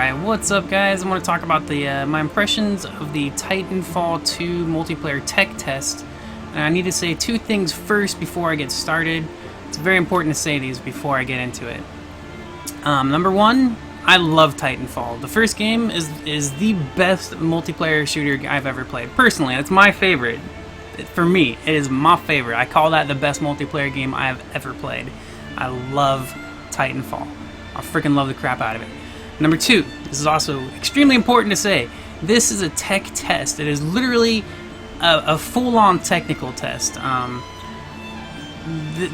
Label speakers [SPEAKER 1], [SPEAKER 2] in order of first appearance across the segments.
[SPEAKER 1] Alright, what's up guys? I want to talk about the my impressions of the Titanfall 2 multiplayer tech test. And I need to say two things first before I get started. It's very important to say these before I get into it. Number one, I love Titanfall. The first game is the best multiplayer shooter I've ever played. Personally, it's my favorite. For me, it is my favorite. I call that the best multiplayer game I have ever played. I love Titanfall. I freaking love the crap out of it. Number two, this is also extremely important to say, this is a tech test. It is literally a full-on technical test.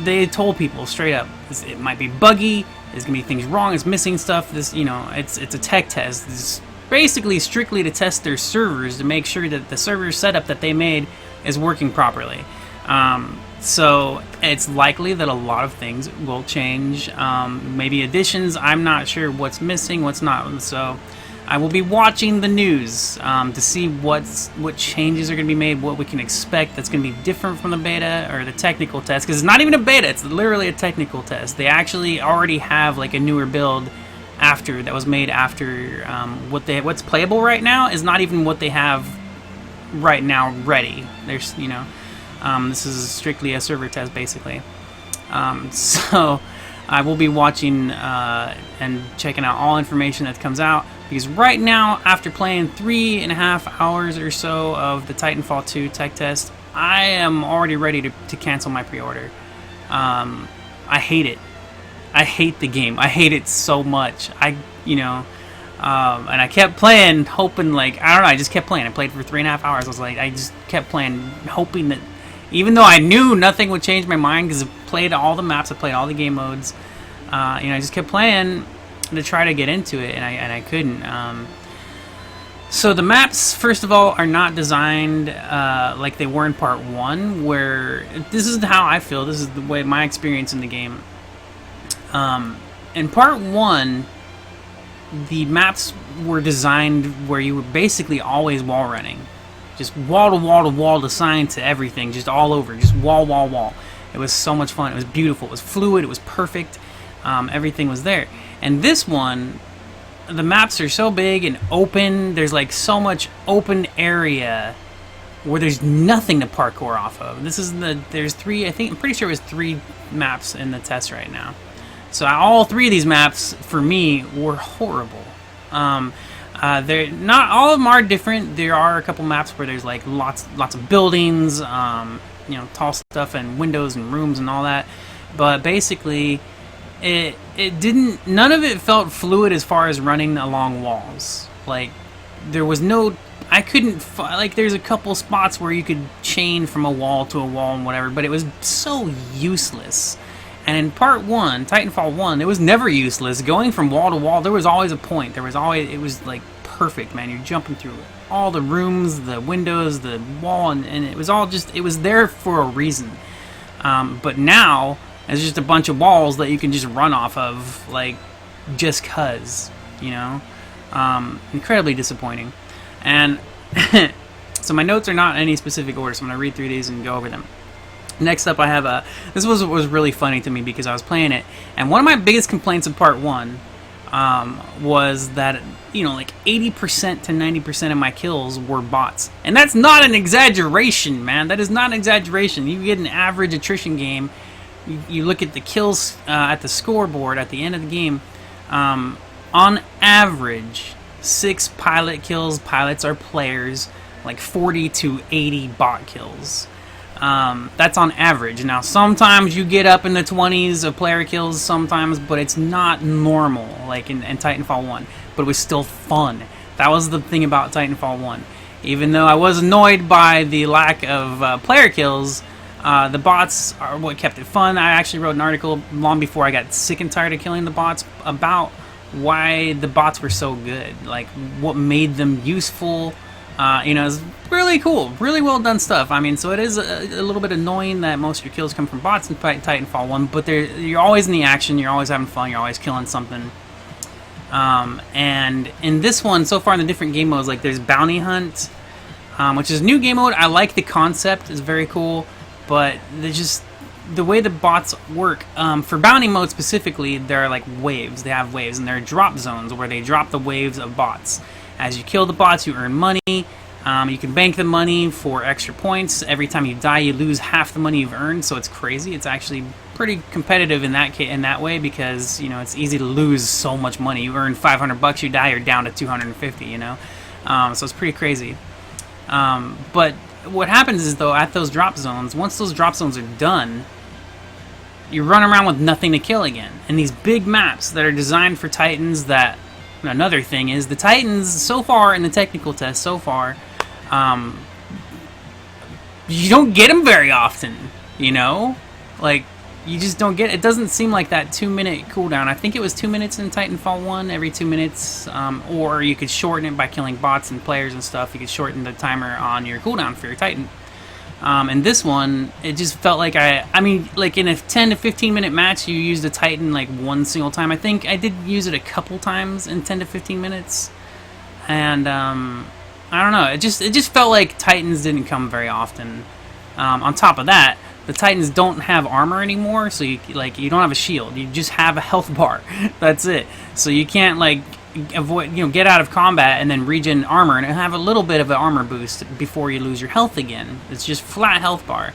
[SPEAKER 1] They told people straight up, it might be buggy, there's gonna be things wrong, it's missing stuff. This, it's a tech test. It's basically strictly to test their servers to make sure that the server setup that they made is working properly. So it's likely that a lot of things will change. Maybe additions. I'm not sure what's missing, what's not. So I will be watching the news to see what changes are going to be made, what we can expect that's going to be different from the beta or the technical test. Because it's not even a beta; it's literally a technical test. They actually already have like a newer build that was made after what's playable right now is not even what they have right now ready. There's this is strictly a server test, basically. So I will be watching and checking out all information that comes out, because right now, after playing 3.5 hours or so of the Titanfall 2 tech test, I am already ready to cancel my pre-order. I hate it. I hate the game. I hate it so much. And I kept playing, hoping, I don't know, I just kept playing. I played for 3.5 hours. I just kept playing, hoping that, even though I knew nothing would change my mind, because I played all the maps, I played all the game modes, I just kept playing to try to get into it, and I couldn't. So the maps, first of all, are not designed like they were in Part 1, where this is how I feel, this is the way my experience in the game. In Part 1, the maps were designed where you were basically always wall running. Just wall to wall to wall, assigned to everything, just all over, just wall, wall, wall. It was so much fun. It was beautiful. It was fluid. It was perfect. Everything was there. And this one, the maps are so big and open. There's so much open area where there's nothing to parkour off of. There's three. I'm pretty sure it was 3 maps in the test right now. So all 3 of these maps for me were horrible. They're not all of them are different. There are a couple maps where there's lots of buildings, tall stuff and windows and rooms and all that. But basically, none of it felt fluid as far as running along walls. There was no, I couldn't, there's a couple spots where you could chain from a wall to a wall and whatever, but it was so useless. And in Part 1, Titanfall 1, it was never useless. Going from wall to wall, there was always a point. It was perfect, man. You're jumping through all the rooms, the windows, the wall, and it was all it was there for a reason. But now, it's just a bunch of walls that you can just run off of, just cuz, incredibly disappointing. And so my notes are not in any specific order, so I'm going to read through these and go over them. Next up, I have this was really funny to me because I was playing it, and one of my biggest complaints of Part 1 was that 80% to 90% of my kills were bots, and that's not an exaggeration, man. That is not an exaggeration. You get an average attrition game. You look at the kills at the scoreboard at the end of the game. On average, 6 pilot kills. Pilots are players. 40 to 80 bot kills. That's on average. Now, sometimes you get up in the 20s of player kills sometimes, but it's not normal, in Titanfall 1. But it was still fun. That was the thing about Titanfall 1. Even though I was annoyed by the lack of player kills, the bots are what kept it fun. I actually wrote an article long before I got sick and tired of killing the bots about why the bots were so good. What made them useful. It's really cool, really well done stuff. So it is a little bit annoying that most of your kills come from bots in Titanfall 1, but you're always in the action, you're always having fun, you're always killing something. And in this one, so far in the different game modes, there's Bounty Hunt, which is a new game mode. I like the concept, it's very cool, but the way the bots work, for bounty mode specifically, there are like waves. They have waves, and there are drop zones where they drop the waves of bots. As you kill the bots, you earn money. You can bank the money for extra points. Every time you die, you lose half the money you've earned, so it's crazy. It's actually pretty competitive in that way, because, you know, it's easy to lose so much money. You earn $500, you die, you're down to 250, you know? So it's pretty crazy. But what happens is, though, at those drop zones, once those drop zones are done, you run around with nothing to kill again. And these big maps that are designed for Titans, that... Another thing is, the Titans, so far, in the technical test, so far, you don't get them very often, you know? Like, you just don't get... It doesn't seem like that 2-minute cooldown. I think it was 2 minutes in Titanfall 1, every 2 minutes, or you could shorten it by killing bots and players and stuff. You could shorten the timer on your cooldown for your Titan. And this one, it just felt like I mean, like in a 10 to 15 minute match, you use the Titan like one single time. I think I did use it a couple times in 10 to 15 minutes. And, I don't know, it just felt like Titans didn't come very often. On top of that, the Titans don't have armor anymore, so you don't have a shield. You just have a health bar. That's it. So you can't like avoid, you know, get out of combat and then regen armor and have a little bit of an armor boost before you lose your health again. It's just flat health bar.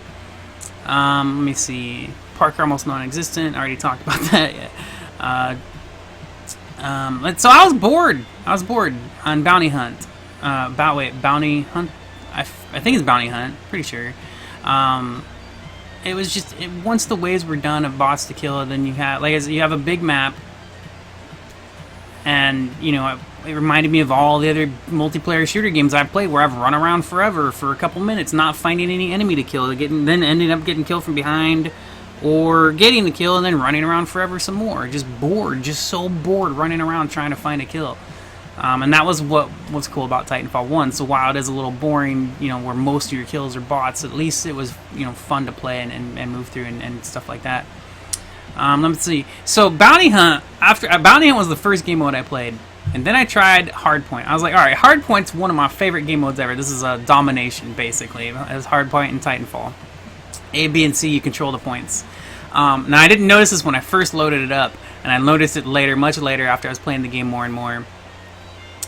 [SPEAKER 1] Let me see. Parker almost non-existent. I already talked about that. So I was bored. On Bounty Hunt. Bounty Hunt. I think it's Bounty Hunt. Pretty sure. It was just once the waves were done of bots to kill, then you have you have a big map. And, you know, it reminded me of all the other multiplayer shooter games I've played, where I've run around forever for a couple minutes, not finding any enemy to kill, then ending up getting killed from behind, or getting the kill and then running around forever some more. Just bored, just so bored running around trying to find a kill. And that was what's cool about Titanfall 1. So while it is a little boring, you know, where most of your kills are bots, at least it was, you know, fun to play and move through and stuff like that. Let's see. So Bounty Hunt, Bounty Hunt was the first game mode I played, and then I tried Hardpoint. I was like, all right, Hardpoint's one of my favorite game modes ever. This is a domination, basically. It's Hardpoint and Titanfall. A, B, and C, you control the points. Now I didn't notice this when I first loaded it up, and I noticed it later, much later, after I was playing the game more and more.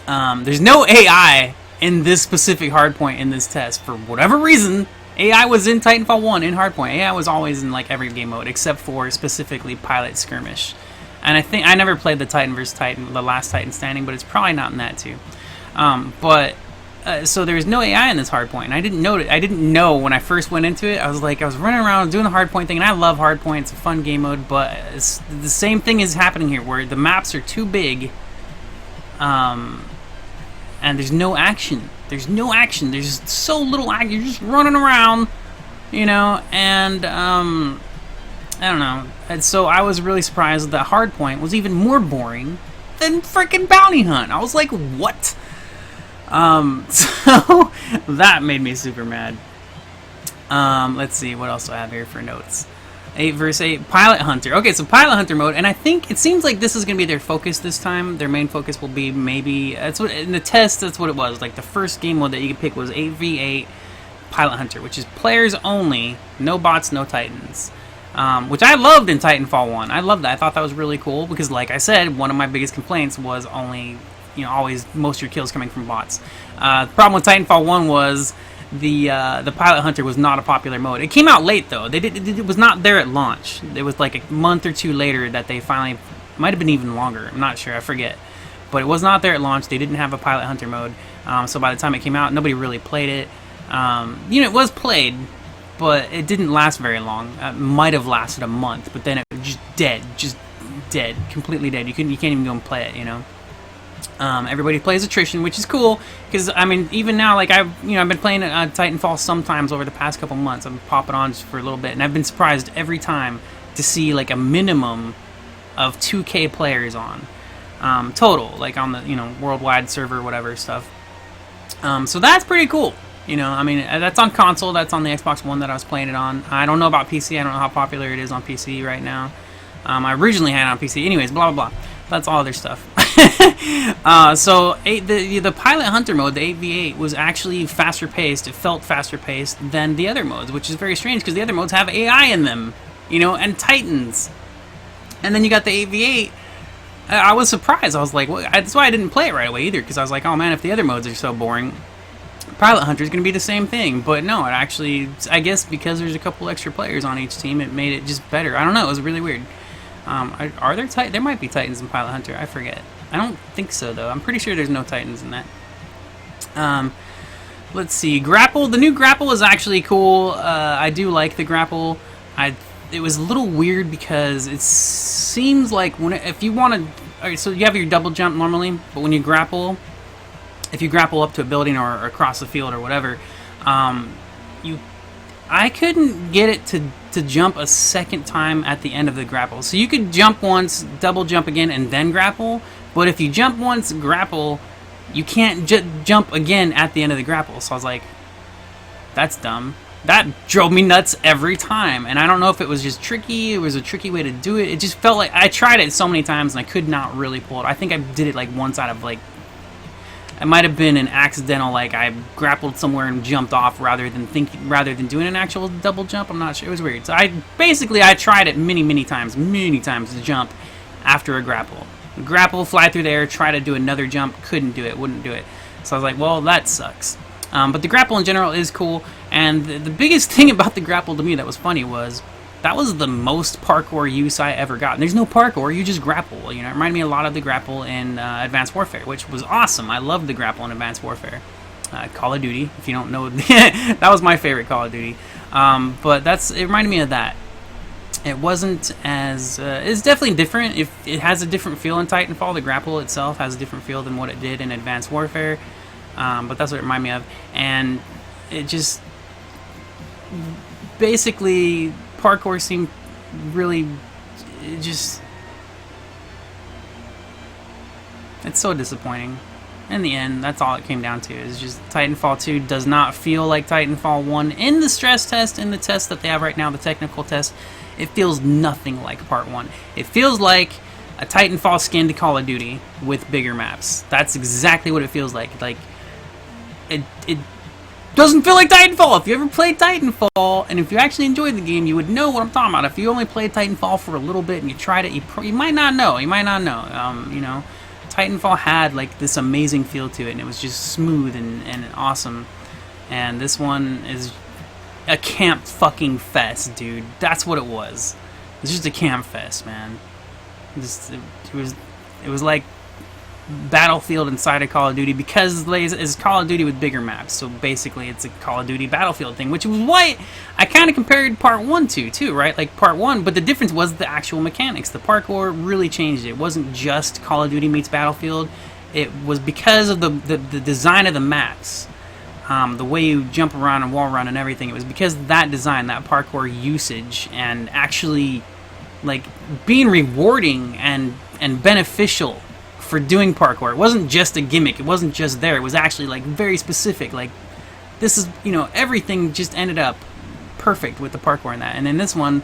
[SPEAKER 1] There's no AI in this specific Hardpoint in this test for whatever reason. AI was in Titanfall 1 in Hardpoint. AI was always in like every game mode except for specifically Pilot Skirmish. And I think I never played the Titan vs Titan, the last Titan standing, but it's probably not in that too. So there's no AI in this Hardpoint, and I didn't know when I first went into it. I was running around doing the Hardpoint thing, and I love Hardpoint. It's a fun game mode, but the same thing is happening here, where the maps are too big, and there's no action. There's just so little action. You're just running around, you know, and I don't know. And so I was really surprised that Hardpoint was even more boring than freaking Bounty Hunt. I was like, what? So that made me super mad. Let's see, what else do I have here for notes? 8 vs 8, Pilot Hunter. Okay, so Pilot Hunter mode, and I think it seems like this is going to be their focus this time. Their main focus will be maybe, that's what, in the test, that's what it was. Like, the first game mode that you could pick was 8v8 Pilot Hunter, which is players only, no bots, no Titans. Which I loved in Titanfall 1. I loved that. I thought that was really cool, because like I said, one of my biggest complaints was only, you know, always most of your kills coming from bots. The problem with Titanfall 1 was the Pilot Hunter was not a popular mode. It came out late though. It was not there at launch. It was like a month or two later that they finally, might have been even longer. I'm not sure. I forget. But it was not there at launch. They didn't have a Pilot Hunter mode. So by the time it came out, nobody really played it. You know, it was played, but it didn't last very long. It might have lasted a month, but then it was just dead, completely dead. You can't even go and play it. You know. Everybody plays attrition, which is cool, because I mean, even now, like I've been playing Titanfall sometimes over the past couple months. I've been popping on just for a little bit, and I've been surprised every time to see like a minimum of 2K players on total, like on the worldwide server, whatever stuff. So that's pretty cool. You know, I mean, that's on console. That's on the Xbox One that I was playing it on. I don't know about PC. I don't know how popular it is on PC right now. I originally had it on PC. Anyways, blah blah blah. That's all other stuff. So the Pilot Hunter mode, the 8v8, was actually faster paced. It felt faster paced than the other modes, which is very strange because the other modes have AI in them. you know, and Titans. And then you got the AV8. I was surprised. I was like, well, that's why I didn't play it right away either, because I was like, oh man, if the other modes are so boring, Pilot Hunter is going to be the same thing. But no, it actually, I guess because there's a couple extra players on each team, it made it just better. I don't know, it was really weird. Are there Titans? There might be Titans in Pilot Hunter, I forget. I don't think so though. I'm pretty sure there's no Titans in that. Let's see, grapple. The new grapple is actually cool. I do like the grapple. It was a little weird because it seems like if you want to, so you have your double jump normally, but when you grapple, if you grapple up to a building or across the field or whatever, I couldn't get it to jump a second time at the end of the grapple. So you could jump once, double jump again, and then grapple. But if you jump once, grapple, you can't jump again at the end of the grapple. So I was like, that's dumb. That drove me nuts every time, and I don't know if it was just tricky, it was a tricky way to do it. It just felt like, I tried it so many times and I could not really pull it. I think I did it like once out of like, it might have been an accidental, like I grappled somewhere and jumped off rather than doing an actual double jump. I'm not sure, it was weird. So I tried it many times to jump after a grapple. Grapple, fly through the air, try to do another jump, couldn't do it, wouldn't do it. So I was like, well, that sucks. But the grapple in general is cool, and the biggest thing about the grapple to me that was funny was that was the most parkour use I ever got. And there's no parkour, you just grapple. You know, it reminded me a lot of the grapple in Advanced Warfare, which was awesome. I loved the grapple in Advanced Warfare. Call of Duty, if you don't know, that was my favorite Call of Duty. But it reminded me of that. It wasn't as, it's definitely different. It has a different feel in Titanfall. The grapple itself has a different feel than what it did in Advanced Warfare. But that's what it reminded me of. And it just, basically, parkour seemed really, it's so disappointing. In the end, that's all it came down to. Is just Titanfall 2 does not feel like Titanfall 1. In the stress test, in the test that they have right now, the technical test, it feels nothing like Part 1. It feels like a Titanfall skin to Call of Duty with bigger maps. That's exactly what it feels like. Like, it doesn't feel like Titanfall. If you ever played Titanfall, and if you actually enjoyed the game, you would know what I'm talking about. If you only played Titanfall for a little bit and you tried it, you might not know. You might not know. You know, Titanfall had like this amazing feel to it, and it was just smooth and awesome. And this one is a camp fucking fest, dude. That's what it was. It's just a camp fest, man. It was like Battlefield inside of Call of Duty, because it's Call of Duty with bigger maps. So basically it's a Call of Duty Battlefield thing, which was what I kind of compared Part 1 to too, right? Like Part 1, but the difference was the actual mechanics. The parkour really changed it. It wasn't just Call of Duty meets Battlefield. It was because of the design of the maps, the way you jump around and wall run and everything. It was because of that design, that parkour usage, and actually like being rewarding and beneficial for doing parkour. It wasn't just a gimmick. It wasn't just there. It was actually like very specific. Like, this is, you know, everything just ended up perfect with the parkour in that. And in this one,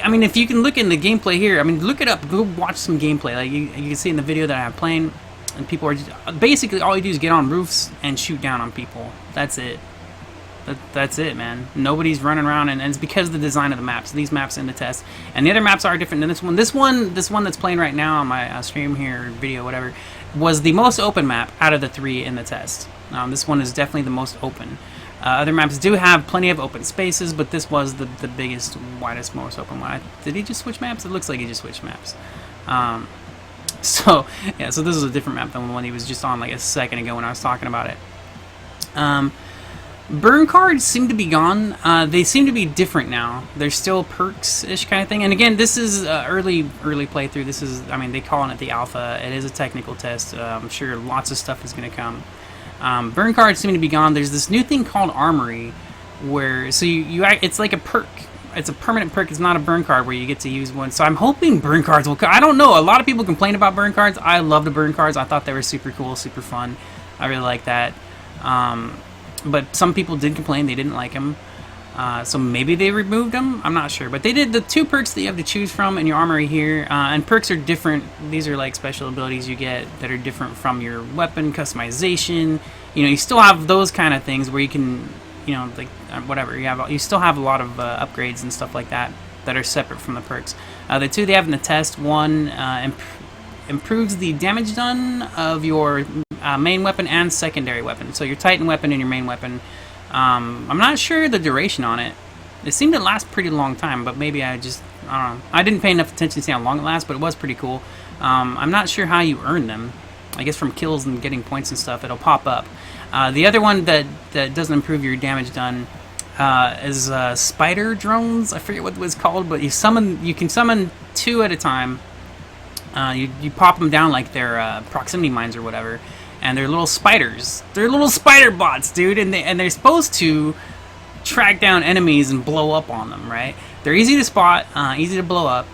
[SPEAKER 1] I mean, if you can look in the gameplay here, I mean, look it up. Go watch some gameplay. Like you can see in the video that I have playing, and people are just, basically all you do is get on roofs and shoot down on people. That's it. That's it, man. Nobody's running around, and it's because of the design of the maps. These maps in the test, and the other maps are different than this one. This one that's playing right now on my stream here, video, whatever, was the most open map out of the 3 in the test. This one is definitely the most open. Other maps do have plenty of open spaces, but this was the biggest, widest, most open one. Did he just switch maps? It looks like he just switched maps. So yeah, so this is a different map than the one he was just on like a second ago when I was talking about it. Burn cards seem to be gone. They seem to be different now. They're still perks-ish kind of thing. And again, this is early playthrough. This is, I mean, they calling it the alpha. It is a technical test. I'm sure lots of stuff is going to come. Burn cards seem to be gone. There's this new thing called Armory, where so it's like a perk. It's a permanent perk. It's not a burn card where you get to use one. So I'm hoping burn cards will come. I don't know. A lot of people complain about burn cards. I love the burn cards. I thought they were super cool, super fun. I really like that. But some people did complain they didn't like them. So maybe they removed them. I'm not sure. But they did the 2 perks that you have to choose from in your armory here. And perks are different. These are like special abilities you get that are different from your weapon customization. You know, you still have those kind of things where you can you know, like whatever. You still have a lot of upgrades and stuff like that that are separate from the perks. The two they have in the test, one improves the damage done of your main weapon and secondary weapon. So your Titan weapon and your main weapon. I'm not sure the duration on it. It seemed to last pretty long time, but maybe I don't know. I didn't pay enough attention to see how long it lasts, but it was pretty cool. I'm not sure how you earn them. I guess from kills and getting points and stuff, it'll pop up. The other one that doesn't improve your damage done is spider drones. I forget what it was called, but you can summon 2 at a time. You pop them down like they're proximity mines or whatever, and they're little spiders. They're little spider bots, dude, and they're supposed to track down enemies and blow up on them, right? They're easy to spot, easy to blow up.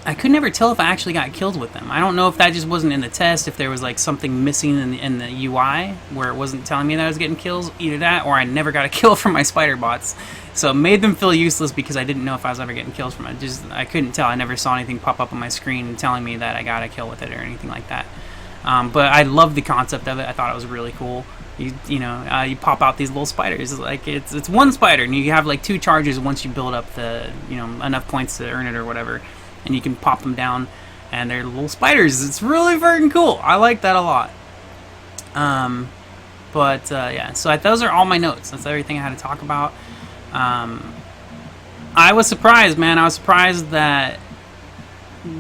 [SPEAKER 1] I could never tell if I actually got kills with them. I don't know if that just wasn't in the test, if there was like something missing in the UI where it wasn't telling me that I was getting kills. Either that, or I never got a kill from my spider bots. So it made them feel useless because I didn't know if I was ever getting kills from it. I couldn't tell. I never saw anything pop up on my screen telling me that I got a kill with it or anything like that. But I loved the concept of it. I thought it was really cool. You pop out these little spiders. Like it's one spider, and you have like 2 charges once you build up the enough points to earn it or whatever, and you can pop them down, and they're little spiders. It's really freaking cool. I like that a lot. Yeah. So those are all my notes. That's everything I had to talk about. I was surprised, man. I was surprised that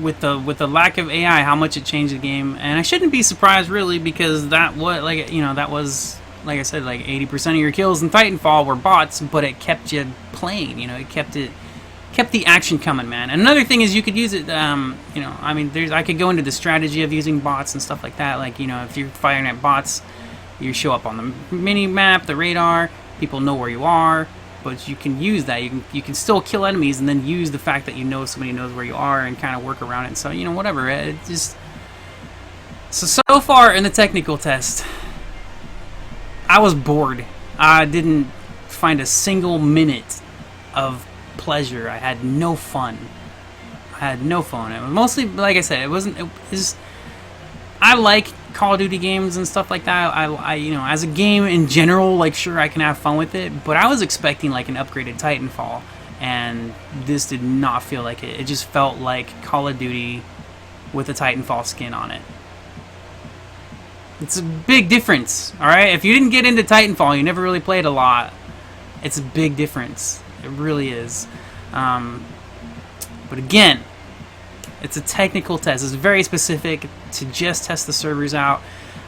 [SPEAKER 1] with the lack of AI, how much it changed the game, and I shouldn't be surprised really, because that was like I said, like 80% of your kills in Titanfall were bots, but it kept you playing. It kept the action coming, man. And another thing is you could use it. I could go into the strategy of using bots and stuff like that. Like if you're firing at bots, you show up on the mini map, the radar. People know where you are. But you can use that. You can still kill enemies and then use the fact that somebody knows where you are and kind of work around it. And so whatever. It just so far in the technical test, I was bored. I didn't find a single minute of pleasure. I had no fun. It was mostly, like I said, I like Call of Duty games and stuff like that. I as a game in general, like, sure, I can have fun with it, but I was expecting like an upgraded Titanfall, and this did not feel like it. It just felt like Call of Duty with a Titanfall skin on it. It's a big difference, alright? If you didn't get into Titanfall, you never really played a lot, it's a big difference. It really is. But again, it's a technical test. It's very specific to just test the servers out.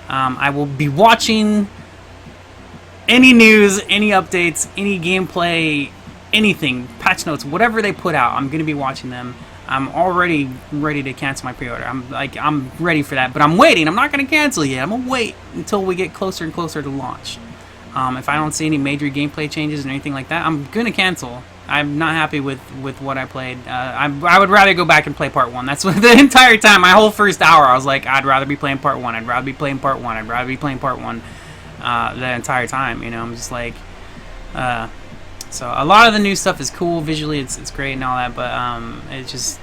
[SPEAKER 1] I will be watching any news, any updates, any gameplay, anything, patch notes, whatever they put out. I'm going to be watching them. I'm already ready to cancel my pre-order. I'm ready for that, but I'm waiting. I'm not going to cancel yet. I'm going to wait until we get closer and closer to launch. If I don't see any major gameplay changes or anything like that, I'm going to cancel. I'm not happy with what I played. I would rather go back and play part 1. That's what the entire time, my whole first hour, I was like, I'd rather be playing part 1. I'd rather be playing part 1. I'd rather be playing part 1 the entire time. I'm just like, so a lot of the new stuff is cool. Visually, it's great and all that, but it's just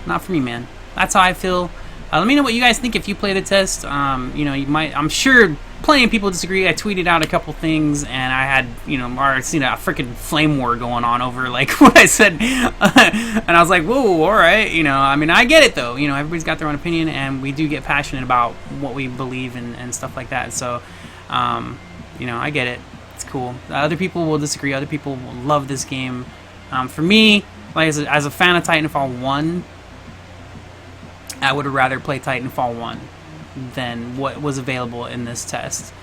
[SPEAKER 1] not for me, man. That's how I feel. Let me know what you guys think if you play the test. I'm sure plenty of people disagree. I tweeted out a couple things, and I had, already seen a freaking flame war going on over, like, what I said. And I was like, whoa, all right. I get it, though. Everybody's got their own opinion, and we do get passionate about what we believe and stuff like that. So, I get it. It's cool. Other people will disagree. Other people will love this game. For me, like, as a fan of Titanfall 1, I would have rather play Titanfall 1 than what was available in this test.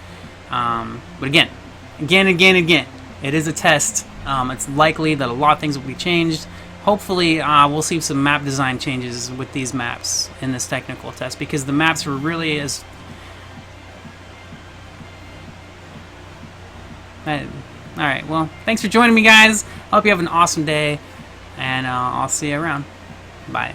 [SPEAKER 1] But again, it is a test. It's likely that a lot of things will be changed. Hopefully, we'll see some map design changes with these maps in this technical test, because the maps were really Alright, well, thanks for joining me, guys. I hope you have an awesome day, and I'll see you around. Bye.